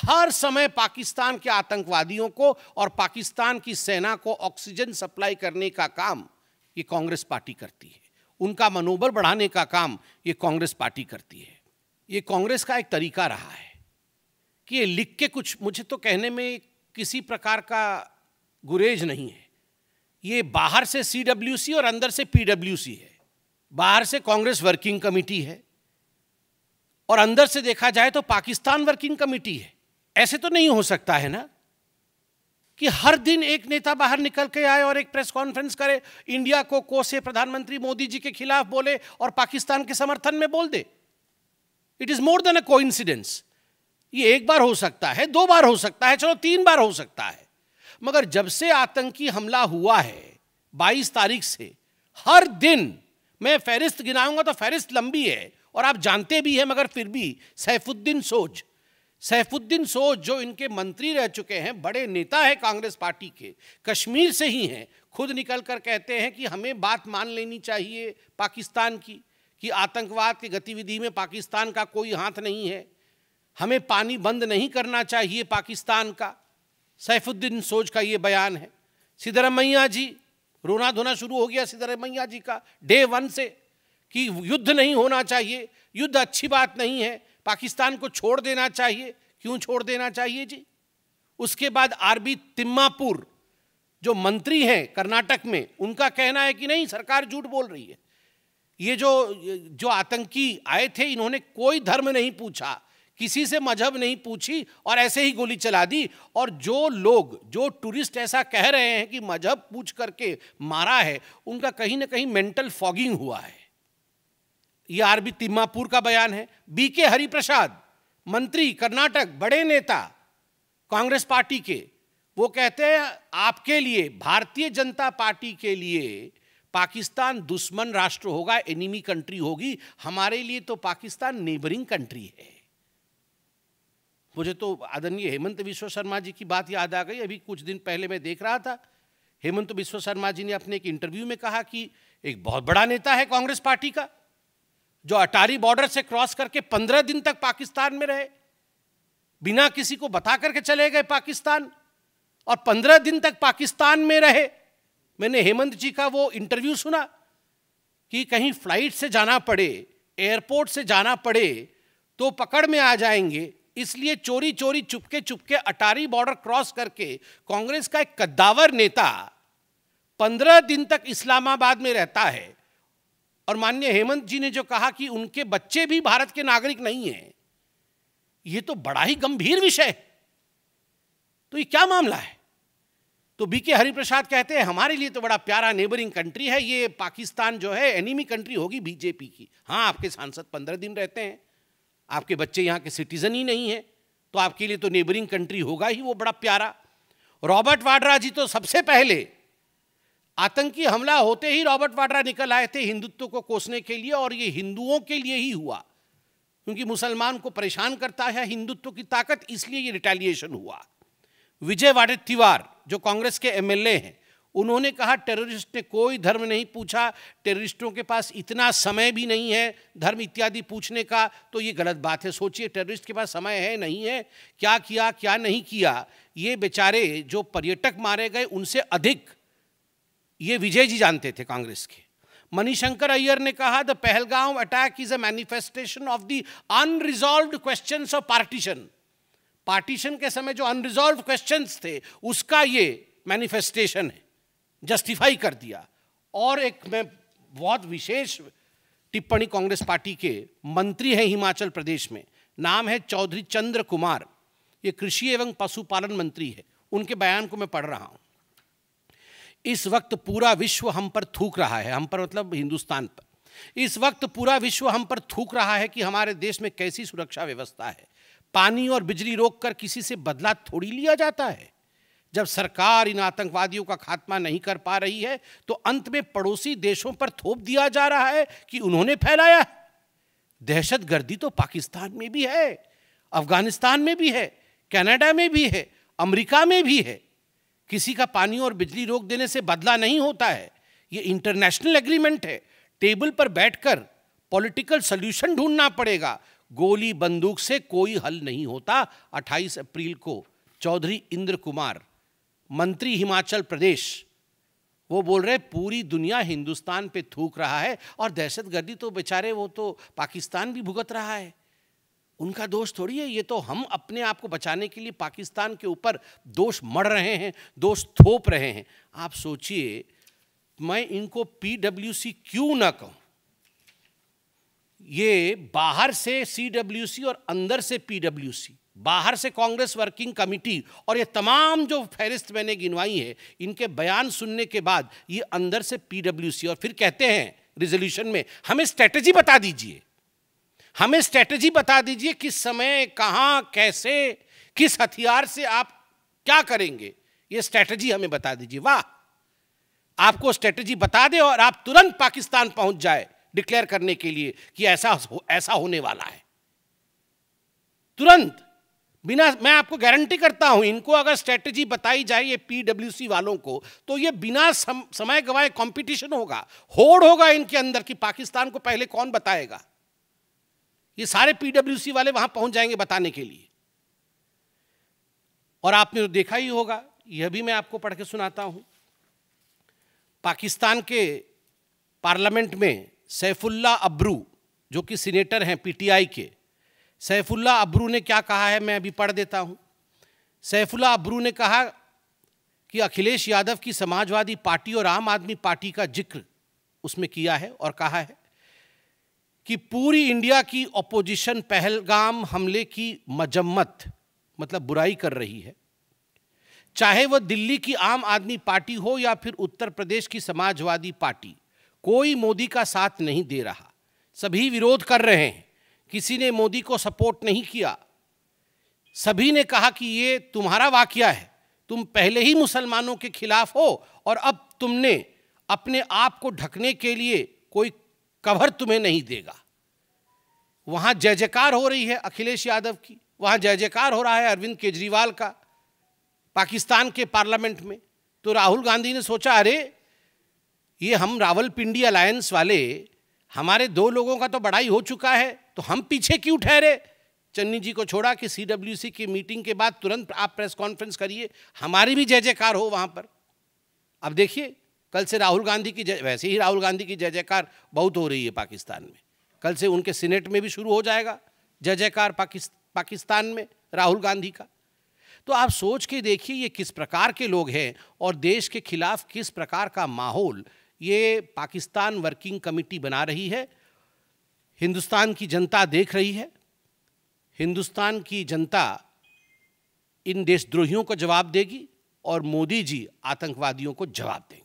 हर समय पाकिस्तान के आतंकवादियों को और पाकिस्तान की सेना को ऑक्सीजन सप्लाई करने का काम ये कांग्रेस पार्टी करती है। उनका मनोबल बढ़ाने का काम ये कांग्रेस पार्टी करती है। ये कांग्रेस का एक तरीका रहा है कि ये लिख के कुछ, मुझे तो कहने में किसी प्रकार का गुरेज नहीं है। ये बाहर से CWC और अंदर से PWC है। बाहर से कांग्रेस वर्किंग कमेटी है और अंदर से देखा जाए तो पाकिस्तान वर्किंग कमेटी है। ऐसे तो नहीं हो सकता है ना कि हर दिन एक नेता बाहर निकल के आए और एक प्रेस कॉन्फ्रेंस करे, इंडिया को कोसे, प्रधानमंत्री मोदी जी के खिलाफ बोले और पाकिस्तान के समर्थन में बोल दे। It is more than a coincidence. ये एक बार हो सकता है, 2 बार हो सकता है, चलो 3 बार हो सकता है, मगर जब से आतंकी हमला हुआ है 22 तारीख से, हर दिन मैं फहरिस्त गिनाऊंगा तो फहरिस्त लंबी है और आप जानते भी हैं, मगर फिर भी सैफुद्दीन सोज जो इनके मंत्री रह चुके हैं, बड़े नेता है कांग्रेस पार्टी के, कश्मीर से ही हैं, खुद निकल कर कहते हैं कि हमें बात मान लेनी चाहिए पाकिस्तान की कि आतंकवाद की गतिविधि में पाकिस्तान का कोई हाथ नहीं है, हमें पानी बंद नहीं करना चाहिए पाकिस्तान का। सैफुद्दीन सोज का ये बयान है। सिद्धरमैया जी, रोना धोना शुरू हो गया सिद्धरमैया जी का डे 1 से कि युद्ध नहीं होना चाहिए, युद्ध अच्छी बात नहीं है, पाकिस्तान को छोड़ देना चाहिए। क्यों छोड़ देना चाहिए जी? उसके बाद RB तिम्मापुर जो मंत्री हैं कर्नाटक में, उनका कहना है कि नहीं, सरकार झूठ बोल रही है। ये जो आतंकी आए थे, इन्होंने कोई धर्म नहीं पूछा, किसी से मजहब नहीं पूछी और ऐसे ही गोली चला दी। और जो टूरिस्ट ऐसा कह रहे हैं कि मजहब पूछ करके मारा है, उनका कहीं ना कहीं मेंटल फॉगिंग हुआ है। ये RB तिम्मापुर का बयान है। BK हरिप्रसाद, मंत्री कर्नाटक, बड़े नेता कांग्रेस पार्टी के, वो कहते हैं आपके लिए, भारतीय जनता पार्टी के लिए पाकिस्तान दुश्मन राष्ट्र होगा, एनिमी कंट्री होगी, हमारे लिए तो पाकिस्तान नेबरिंग कंट्री है। मुझे तो आदरणीय हेमंत बिस्वा शर्मा जी की बात याद आ गई। अभी कुछ दिन पहले मैं देख रहा था, हेमंत बिस्वा शर्मा जी ने अपने एक इंटरव्यू में कहा कि एक बहुत बड़ा नेता है कांग्रेस पार्टी का, जो अटारी बॉर्डर से क्रॉस करके 15 दिन तक पाकिस्तान में रहे, बिना किसी को बता करके चले गए पाकिस्तान, और 15 दिन तक पाकिस्तान में रहे। मैंने हेमंत जी का वो इंटरव्यू सुना कि कहीं फ्लाइट से जाना पड़े, एयरपोर्ट से जाना पड़े तो पकड़ में आ जाएंगे, इसलिए चोरी चोरी चुपके चुपके अटारी बॉर्डर क्रॉस करके कांग्रेस का एक कद्दावर नेता 15 दिन तक इस्लामाबाद में रहता है। और माननीय हेमंत जी ने जो कहा कि उनके बच्चे भी भारत के नागरिक नहीं हैं, ये तो बड़ा ही गंभीर विषय है। तो ये क्या मामला है? तो BK हरिप्रसाद कहते हैं हमारे लिए तो बड़ा प्यारा नेबरिंग कंट्री है, ये पाकिस्तान जो है एनिमी कंट्री होगी बीजेपी की। हाँ, आपके सांसद 15 दिन रहते हैं, आपके बच्चे यहाँ के सिटीजन ही नहीं है, तो आपके लिए तो नेबरिंग कंट्री होगा ही वो बड़ा प्यारा। रॉबर्ट वाड्रा जी तो सबसे पहले आतंकी हमला होते ही रॉबर्ट वाड्रा निकल आए थे हिंदुत्व को कोसने के लिए, और ये हिंदुओं के लिए ही हुआ, क्योंकि मुसलमान को परेशान करता है हिंदुत्व की ताकत, इसलिए ये रिटेलिएशन हुआ। विजय वडेट्टीवार जो कांग्रेस के MLA हैं, उन्होंने कहा टेररिस्ट ने कोई धर्म नहीं पूछा, टेररिस्टों के पास इतना समय भी नहीं है धर्म इत्यादि पूछने का, तो ये गलत बात है। सोचिए, टेररिस्ट के पास समय है नहीं है, क्या किया क्या नहीं किया। ये बेचारे जो पर्यटक मारे गए उनसे अधिक ये विजय जी जानते थे कांग्रेस के। मणिशंकर अय्यर ने कहा the Pahalgam attack is a manifestation of the unresolved questions of partition. Partition के समय जो अनरिजॉल्व्ड क्वेश्चंस थे उसका ये मैनिफेस्टेशन है, जस्टिफाई कर दिया। और एक मैं बहुत विशेष टिप्पणी कांग्रेस पार्टी के मंत्री हैं हिमाचल प्रदेश में, नाम है चौधरी चंद्र कुमार, ये कृषि एवं पशुपालन मंत्री है, उनके बयान को मैं पढ़ रहा हूं। इस वक्त पूरा विश्व हम पर थूक रहा है, हम पर मतलब हिंदुस्तान पर, इस वक्त पूरा विश्व हम पर थूक रहा है कि हमारे देश में कैसी सुरक्षा व्यवस्था है। पानी और बिजली रोककर किसी से बदला थोड़ी लिया जाता है। जब सरकार इन आतंकवादियों का खात्मा नहीं कर पा रही है तो अंत में पड़ोसी देशों पर थोप दिया जा रहा है कि उन्होंने फैलाया है। दहशतगर्दी तो पाकिस्तान में भी है, अफगानिस्तान में भी है, कनाडा में भी है, अमेरिका में भी है। किसी का पानी और बिजली रोक देने से बदला नहीं होता है, ये इंटरनेशनल एग्रीमेंट है। टेबल पर बैठकर पॉलिटिकल सॉल्यूशन ढूंढना पड़ेगा। गोली बंदूक से कोई हल नहीं होता। 28 अप्रैल को चौधरी इंद्र कुमार, मंत्री हिमाचल प्रदेश, वो बोल रहे पूरी दुनिया हिंदुस्तान पे थूक रहा है और दहशतगर्दी तो बेचारे वो तो पाकिस्तान भी भुगत रहा है, उनका दोष थोड़ी है। ये तो हम अपने आप को बचाने के लिए पाकिस्तान के ऊपर दोष मढ़ रहे हैं, दोष थोप रहे हैं। आप सोचिए, मैं इनको पीडब्ल्यूसी क्यों ना कहूं, ये बाहर से सीडब्ल्यूसी और अंदर से पीडब्ल्यूसी, बाहर से कांग्रेस वर्किंग कमेटी, और ये तमाम जो फहरिस्त मैंने गिनवाई है, इनके बयान सुनने के बाद ये अंदर से पीडब्ल्यूसी, और फिर कहते हैं रिजोल्यूशन में हमें स्ट्रेटजी बता दीजिए, हमें स्ट्रेटजी बता दीजिए, किस समय, कहां, कैसे, किस हथियार से आप क्या करेंगे, ये स्ट्रेटजी हमें बता दीजिए। वाह, आपको स्ट्रेटजी बता दे और आप तुरंत पाकिस्तान पहुंच जाए डिक्लेयर करने के लिए कि ऐसा होने वाला है, तुरंत, बिना, मैं आपको गारंटी करता हूं, इनको अगर स्ट्रेटजी बताई जाए ये पीडब्ल्यूसी वालों को, तो ये बिना समय गवाए कंपटीशन होगा, होड़ होगा इनके अंदर कि पाकिस्तान को पहले कौन बताएगा। ये सारे पीडब्ल्यूसी वाले वहां पहुंच जाएंगे बताने के लिए। और आपने तो देखा ही होगा, यह भी मैं आपको पढ़ के सुनाता हूं, पाकिस्तान के पार्लियामेंट में सैफुल्ला अब्रू, जो कि सीनेटर हैं पीटीआई के, सैफुल्ला अब्रू ने क्या कहा है, मैं अभी पढ़ देता हूं। सैफुल्ला अब्रू ने कहा कि अखिलेश यादव की समाजवादी पार्टी और आम आदमी पार्टी का जिक्र उसमें किया है और कहा है कि पूरी इंडिया की ऑपोजिशन पहलगाम हमले की मजम्मत, मतलब बुराई कर रही है, चाहे वह दिल्ली की आम आदमी पार्टी हो या फिर उत्तर प्रदेश की समाजवादी पार्टी, कोई मोदी का साथ नहीं दे रहा, सभी विरोध कर रहे हैं, किसी ने मोदी को सपोर्ट नहीं किया, सभी ने कहा कि ये तुम्हारा वाकया है, तुम पहले ही मुसलमानों के खिलाफ हो और अब तुमने अपने आप को ढकने के लिए कोई कवर तुम्हें नहीं देगा। वहां जय जयकार हो रही है अखिलेश यादव की, वहां जय जयकार हो रहा है अरविंद केजरीवाल का पाकिस्तान के पार्लियामेंट में। तो राहुल गांधी ने सोचा, अरे ये हम रावलपिंडी अलायंस वाले, हमारे दो लोगों का तो बड़ाई हो चुका है, तो हम पीछे क्यों ठहरे। चन्नी जी को छोड़ा कि सीडब्ल्यूसी की मीटिंग के बाद तुरंत आप प्रेस कॉन्फ्रेंस करिए, हमारी भी जय जयकार हो वहां पर। अब देखिए, कल से राहुल गांधी की वैसे ही राहुल गांधी की जय जयकार बहुत हो रही है पाकिस्तान में, कल से उनके सीनेट में भी शुरू हो जाएगा जय जयकार पाकिस्तान में राहुल गांधी का। तो आप सोच के देखिए ये किस प्रकार के लोग हैं और देश के खिलाफ किस प्रकार का माहौल ये पाकिस्तान वर्किंग कमेटी बना रही है। हिंदुस्तान की जनता देख रही है, हिंदुस्तान की जनता इन देशद्रोहियों को जवाब देगी और मोदी जी आतंकवादियों को जवाब देंगे।